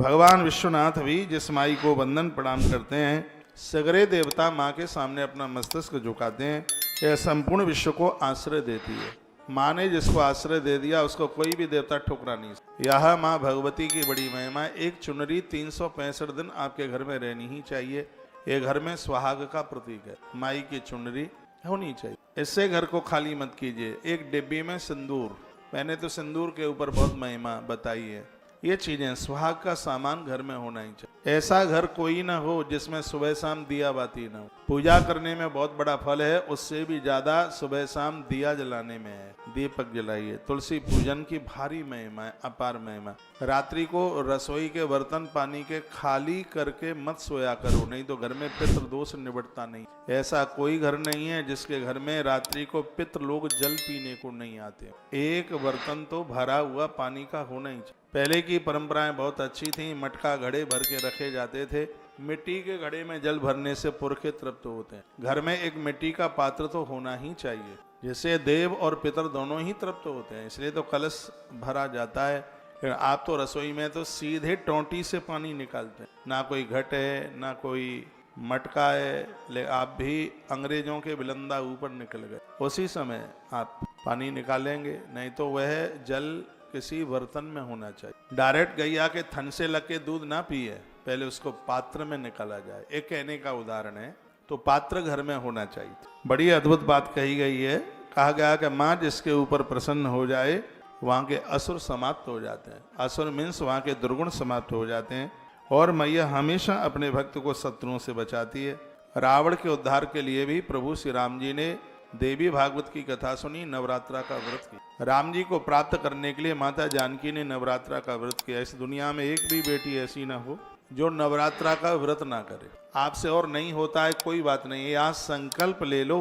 भगवान विश्वनाथ भी जिस माई को वंदन प्रणाम करते हैं, सगरे देवता माँ के सामने अपना मस्तक झुकाते हैं। यह संपूर्ण विश्व को आश्रय देती है। माँ ने जिसको आश्रय दे दिया उसको कोई भी देवता ठुकरा नहीं। यह माँ भगवती की बड़ी महिमा। एक चुनरी 365 दिन आपके घर में रहनी ही चाहिए। ये घर में सुहाग का प्रतीक है। माई की चुनरी होनी चाहिए। इससे घर को खाली मत कीजिए। एक डिब्बी में सिंदूर, मैंने तो सिंदूर के ऊपर बहुत महिमा बताई है। ये चीजें, सुहाग का सामान घर में होना ही चाहिए। ऐसा घर कोई ना हो जिसमें सुबह शाम दिया बाती ना हो। पूजा करने में बहुत बड़ा फल है, उससे भी ज्यादा सुबह शाम दिया जलाने में है। दीपक जलाइए। तुलसी पूजन की भारी महिमा है, अपार महिमा। रात्रि को रसोई के बर्तन पानी के खाली करके मत सोया करो, नहीं तो घर में पितृ दोष निबटता नहीं। ऐसा कोई घर नहीं है जिसके घर में रात्रि को पितृ लोग जल पीने को नहीं आते। एक बर्तन तो भरा हुआ पानी का होना ही चाहिए। पहले की परंपराएं बहुत अच्छी थी। मटका घड़े भर के रखे जाते थे। मिट्टी के घड़े में जल भरने से पुरखे तृप्त होते हैं। घर में एक मिट्टी का पात्र तो होना ही चाहिए, जिससे देव और पितर दोनों ही तृप्त होते हैं। इसलिए तो कलश भरा जाता है। आप तो रसोई में तो सीधे टोंटी से पानी निकालते हैं, ना कोई घट है ना कोई मटका है। ले आप भी अंग्रेजों के बिलंदा ऊपर निकल गए। उसी समय आप पानी निकालेंगे, नहीं तो वह जल किसी बर्तन में होना चाहिए। डायरेक्ट गैया के थन से लग के दूध ना पिए, पहले उसको पात्र में निकाला जाए। एक कहने का उदाहरण है। तो पात्र घर में होना चाहिए। बड़ी अद्भुत बात कही गई है। कहा गया कि माँ जिसके ऊपर प्रसन्न हो जाए वहाँ के असुर समाप्त हो जाते हैं। असुर मीन्स वहाँ के दुर्गुण समाप्त हो जाते हैं। और मैया हमेशा अपने भक्त को शत्रुओं से बचाती है। रावण के उद्धार के लिए भी प्रभु श्री राम जी ने देवी भागवत की कथा सुनी, नवरात्रा का व्रत की। राम जी को प्राप्त करने के लिए माता जानकी ने नवरात्रा का व्रत किया। इस दुनिया में एक भी बेटी ऐसी ना हो जो नवरात्रा का व्रत ना करे। आपसे और नहीं होता है कोई बात नहीं है, यहाँ संकल्प ले लो,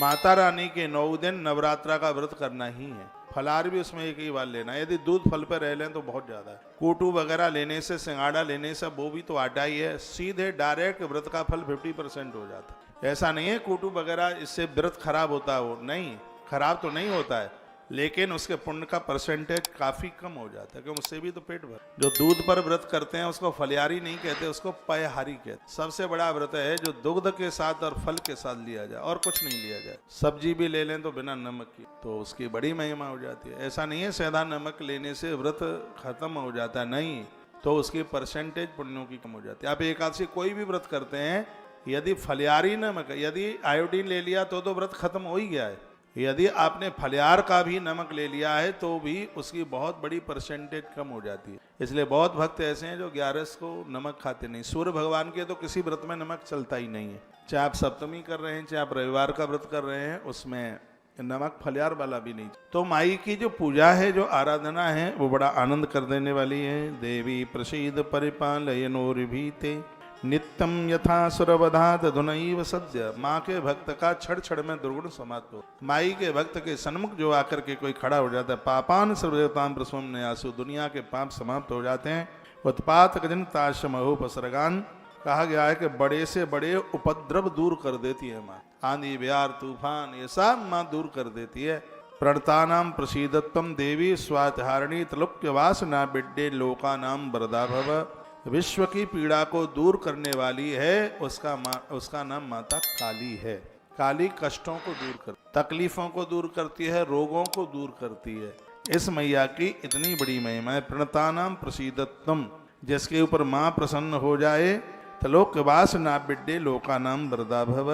माता रानी के 9 दिन नवरात्रा का व्रत करना ही है। फलार भी उसमें एक ही बार लेना है। यदि दूध फल पर रह लें तो बहुत ज्यादा है। कूटू वगैरह लेने से, सिंगाड़ा लेने से, वो भी तो आटा ही है। सीधे डायरेक्ट व्रत का फल 50% हो जाता है। ऐसा नहीं है कूटू वगैरह इससे व्रत खराब होता हो, नहीं, खराब तो नहीं होता है, लेकिन उसके पुण्य का परसेंटेज काफी कम हो जाता है, क्योंकि उससे भी तो पेट भर। जो दूध पर व्रत करते हैं उसको फलियारी नहीं कहते, उसको पयहारी कहते। सबसे बड़ा व्रत है जो दुग्ध के साथ और फल के साथ लिया जाए और कुछ नहीं लिया जाए। सब्जी भी ले लें तो बिना नमक की, तो उसकी बड़ी महिमा हो जाती है। ऐसा नहीं है सीधा नमक लेने से व्रत खत्म हो जाता है, नहीं, तो उसकी परसेंटेज पुण्यों की कम हो जाती है। आप एकादशी कोई भी व्रत करते हैं, यदि फलियारी नमक, यदि आयोडीन ले लिया तो व्रत खत्म हो ही गया है। यदि आपने फलियार का भी नमक ले लिया है तो भी उसकी बहुत बड़ी परसेंटेज कम हो जाती है। इसलिए बहुत भक्त ऐसे हैं जो 11 को नमक खाते नहीं। सूर्य भगवान के तो किसी व्रत में नमक चलता ही नहीं है। चाहे आप सप्तमी कर रहे हैं, चाहे आप रविवार का व्रत कर रहे हैं, उसमें नमक फलियार वाला भी नहीं। तो माई की जो पूजा है, जो आराधना है, वो बड़ा आनंद कर देने वाली है। देवी प्रसीद परिपालयनोर्भीते नित्यम यथा सुरवधात धुनैव सद्य। माँ के भक्त का क्षण क्षण में दुर्गुण समाप्त हो। माई के भक्त के सन्मुख जो आकर के कोई खड़ा हो जाता है, पापान सर्वदेवतां प्रसवन्यासु, दुनिया के पाप समाप्त हो जाते हैं। उत्पात गजनताशमहोपसर्गान, कहा गया है कि बड़े से बड़े उपद्रव दूर कर देती है माँ। आंधी ब्यार तूफान ये सब माँ दूर कर देती है। प्रणतानाम प्रसीदत्वम देवी स्वातिहारिणी त्रिलोक्यवासना बिड्डे लोकानाम वरदा भव। विश्व की पीड़ा को दूर करने वाली है, उसका नाम माता काली है। काली कष्टों को दूर कर, तकलीफों को दूर करती है, रोगों को दूर करती है। इस मैया की इतनी बड़ी महिमा है। प्रणतानाम प्रसीदत्वम, जिसके ऊपर माँ प्रसन्न हो जाए, त्रिलोकवास ना बिड्डे लोकानाम वरदा भव।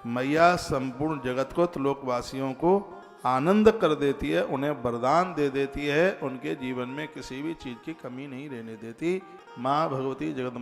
मैया संपूर्ण जगत को, त्रिलोकवासियों को आनंद कर देती है, उन्हें वरदान दे देती है। उनके जीवन में किसी भी चीज की कमी नहीं रहने देती। माँ भगवती जगदम्बा